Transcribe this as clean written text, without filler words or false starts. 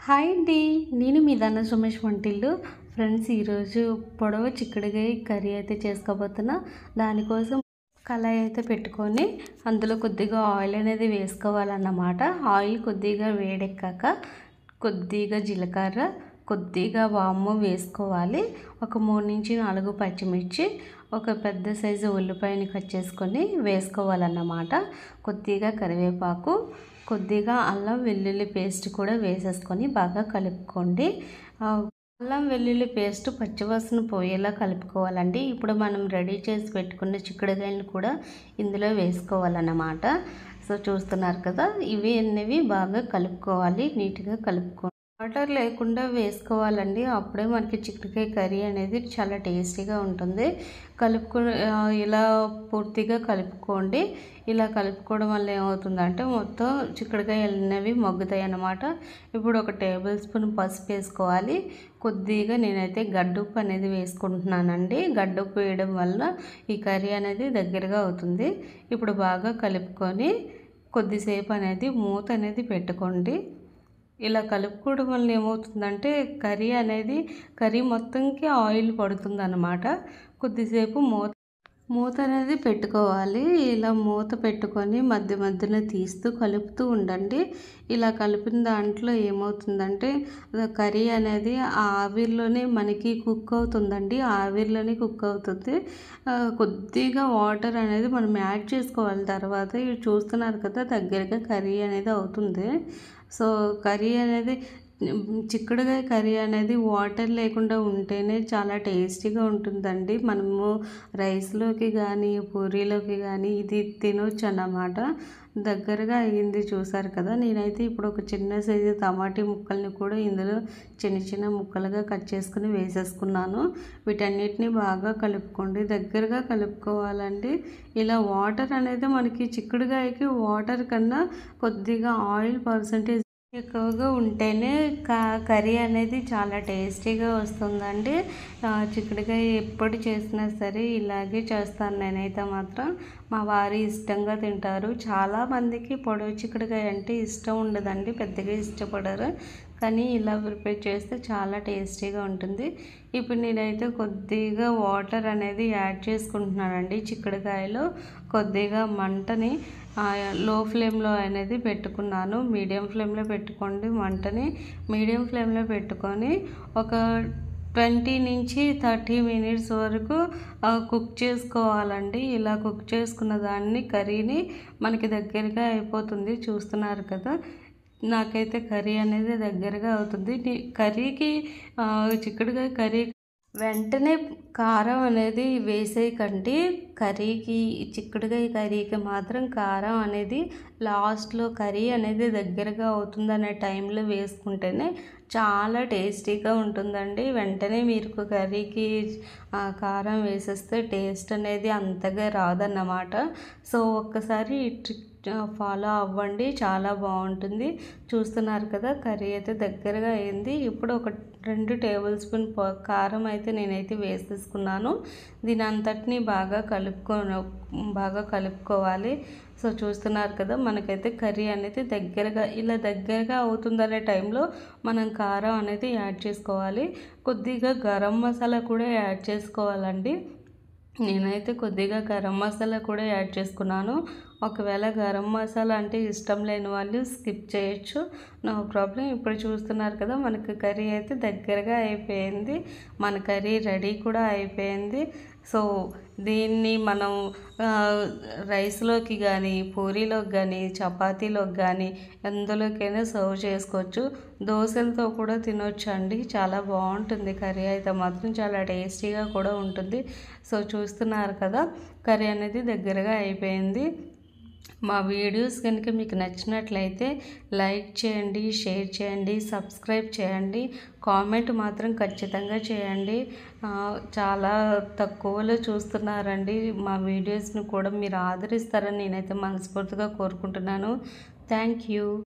Hi అండి, నేను మీ ధన సుమేష్ వంటిల్లు. ఫ్రెండ్స్, ఈరోజు పొడవు చిక్కుడుకాయ కర్రీ అయితే చేసుకోబోతున్నా. దానికోసం కళాయి అయితే పెట్టుకొని అందులో కొద్దిగా ఆయిల్ అనేది వేసుకోవాలన్నమాట. ఆయిల్ కొద్దిగా వేడెక్కాక కొద్దిగా జీలకర్ర, కొద్దిగా వాము వేసుకోవాలి. ఒక 3 నుంచి 4 పచ్చిమిర్చి, ఒక పెద్ద సైజు ఉల్లిపాయని కట్ చేసుకొని వేసుకోవాలన్నమాట. కొద్దిగా కరివేపాకు, కొద్దిగా అల్లం వెల్లుల్లి పేస్ట్ కూడా వేసేసుకొని బాగా కలుపుకోండి. అల్లం వెల్లుల్లి పేస్ట్ పచ్చివాసన పోయేలా కలుపుకోవాలండి. ఇప్పుడు మనం రెడీ చేసి పెట్టుకున్న చిక్కుడుకాయలను కూడా ఇందులో వేసుకోవాలన్నమాట. సో చూస్తున్నారు కదా, ఇవి అన్నవి బాగా కలుపుకోవాలి, నీట్గా కలుపుకోండి. వాటర్ లేకుండా వేసుకోవాలండి. అప్పుడే మనకి చిక్కుడుకాయ కర్రీ అనేది చాలా టేస్టీగా ఉంటుంది. ఇలా పూర్తిగా కలుపుకోండి. ఇలా కలుపుకోవడం వల్ల ఏమవుతుందంటే మొత్తం చిక్కుడుకాయలు అనేవి మగ్గుతాయి అన్నమాట. ఇప్పుడు ఒక టేబుల్ స్పూన్ పసుపు వేసుకోవాలి. కొద్దిగా నేనైతే గడ్డుప్పు అనేది వేసుకుంటున్నానండి. గడ్డుప్పు వేయడం వల్ల ఈ కర్రీ అనేది దగ్గరగా అవుతుంది. ఇప్పుడు బాగా కలుపుకొని కొద్దిసేపు అనేది మూత అనేది పెట్టుకోండి. ఇలా కలుపుకోవడం వల్ల ఏమవుతుందంటే కర్రీ మొత్తంకి ఆయిల్ పడుతుంది అన్నమాట. కొద్దిసేపు మూత అనేది పెట్టుకోవాలి. ఇలా మూత పెట్టుకొని మధ్య మధ్యలో తీస్తూ కలుపుతూ ఉండండి. ఇలా కలిపిన దాంట్లో ఏమవుతుందంటే కర్రీ అనేది ఆవిరిలోనే మనకి కుక్ అవుతుందండి. ఆవిరిలోనే కుక్ అవుతుంది. కొద్దిగా వాటర్ అనేది మనం యాడ్ చేసుకోవాలి. తర్వాత ఇవి చూస్తున్నారు కదా, దగ్గరగా కర్రీ అనేది అవుతుంది. సో చిక్కుడుకాయ కర్రీ అనేది వాటర్ లేకుండా ఉంటేనే చాలా టేస్టీగా ఉంటుందండి. మనము రైస్లోకి కానీ పూరీలోకి కానీ ఇది తినొచ్చు అన్నమాట. దగ్గరగా అయ్యింది, చూసారు కదా. నేనైతే ఇప్పుడు ఒక చిన్న సైజు టమాటీ ముక్కల్ని కూడా ఇందులో చిన్న చిన్న ముక్కలుగా కట్ చేసుకుని వేసేసుకున్నాను. వీటన్నిటిని బాగా కలుపుకోండి, దగ్గరగా కలుపుకోవాలండి. ఇలా వాటర్ అనేది మనకి చిక్కుడుకాయకి వాటర్ కన్నా కొద్దిగా ఆయిల్ పర్సంటేజ్ ఎక్కువగా ఉంటేనే కర్రీ అనేది చాలా టేస్టీగా వస్తుందండి. చిక్కుడుకాయ ఎప్పుడు చేసినా సరే ఇలాగే చేస్తాను నేనైతే మాత్రం. మా వారు ఇష్టంగా తింటారు. చాలామందికి పొడవు చిక్కుడుకాయ అంటే ఇష్టం ఉండదండి, పెద్దగా ఇష్టపడరు. కానీ ఇలా ప్రిపేర్ చేస్తే చాలా టేస్టీగా ఉంటుంది. ఇప్పుడు నేనైతే కొద్దిగా వాటర్ అనేది యాడ్ చేసుకుంటున్నానండి. చిక్కుడుకాయలో కొద్దిగా మంటని లో ఫ్లేమ్లో అనేది పెట్టుకున్నాను. మీడియం ఫ్లేమ్లో పెట్టుకోండి. మంటని మీడియం ఫ్లేమ్లో పెట్టుకొని ఒక 20 నుంచి 30 మినిట్స్ వరకు కుక్ చేసుకోవాలండి. ఇలా కుక్ చేసుకున్న కర్రీని మనకి దగ్గరగా అయిపోతుంది. చూస్తున్నారు కదా, నాకైతే కర్రీ అనేది దగ్గరగా అవుతుంది. చిక్కుడుకాయ కర్రీ వెంటనే కారం అనేది వేసేయకండి. చిక్కుడుకాయ కర్రీకి మాత్రం కారం అనేది లాస్ట్లో కర్రీ అనేది దగ్గరగా అవుతుందనే టైంలో వేసుకుంటేనే చాలా టేస్టీగా ఉంటుందండి. వెంటనే మీరు కర్రీకి కారం వేసేస్తే టేస్ట్ అనేది అంతగా రాదన్నమాట. సో ఒక్కసారి ఈ ట్రిక్ ఫాలో అవ్వండి, చాలా బాగుంటుంది. చూస్తున్నారు కదా, కర్రీ అయితే దగ్గరగా అయింది. ఇప్పుడు ఒక 2 టేబుల్ స్పూన్ కారం అయితే నేనైతే వేసేసుకున్నాను. దీని అంతటిని బాగా కలుపుకోవాలి. సో చూస్తున్నారు కదా, మనకైతే కర్రీ అనేది దగ్గరగా అవుతుందనే టైంలో మనం కారం అనేది యాడ్ చేసుకోవాలి. కొద్దిగా గరం మసాలా కూడా యాడ్ చేసుకోవాలండి. నేనైతే కొద్దిగా గరం మసాలా కూడా యాడ్ చేసుకున్నాను. ఒకవేళ గరం మసాలా అంటే ఇష్టం లేని వాళ్ళు స్కిప్ చేయొచ్చు, నో ప్రాబ్లం. ఇప్పుడు చూస్తున్నారు కదా, మనకి కర్రీ అయితే దగ్గరగా అయిపోయింది. మన కర్రీ రెడీ కూడా అయిపోయింది. సో దీన్ని మనం రైస్లోకి కానీ పూరీలోకి కానీ చపాతీలోకి కానీ ఎందులోకైనా సర్వ్ చేసుకోవచ్చు. దోశలతో కూడా తినొచ్చు అండి. చాలా బాగుంటుంది కర్రీ అయితే మాత్రం, చాలా టేస్టీగా కూడా ఉంటుంది. సో చూస్తున్నారు కదా, కర్రీ అనేది దగ్గరగా అయిపోయింది. మా వీడియోస్ కనుక మీకు నచ్చినట్లయితే లైక్ చేయండి, షేర్ చేయండి, సబ్స్క్రైబ్ చేయండి, కామెంట్ మాత్రం ఖచ్చితంగా చేయండి. చాలా తక్కువలో చూస్తున్నారండి. మా వీడియోస్ని కూడా మీరు ఆదరిస్తారని నేనైతే మనస్ఫూర్తిగా కోరుకుంటున్నాను. Thank you.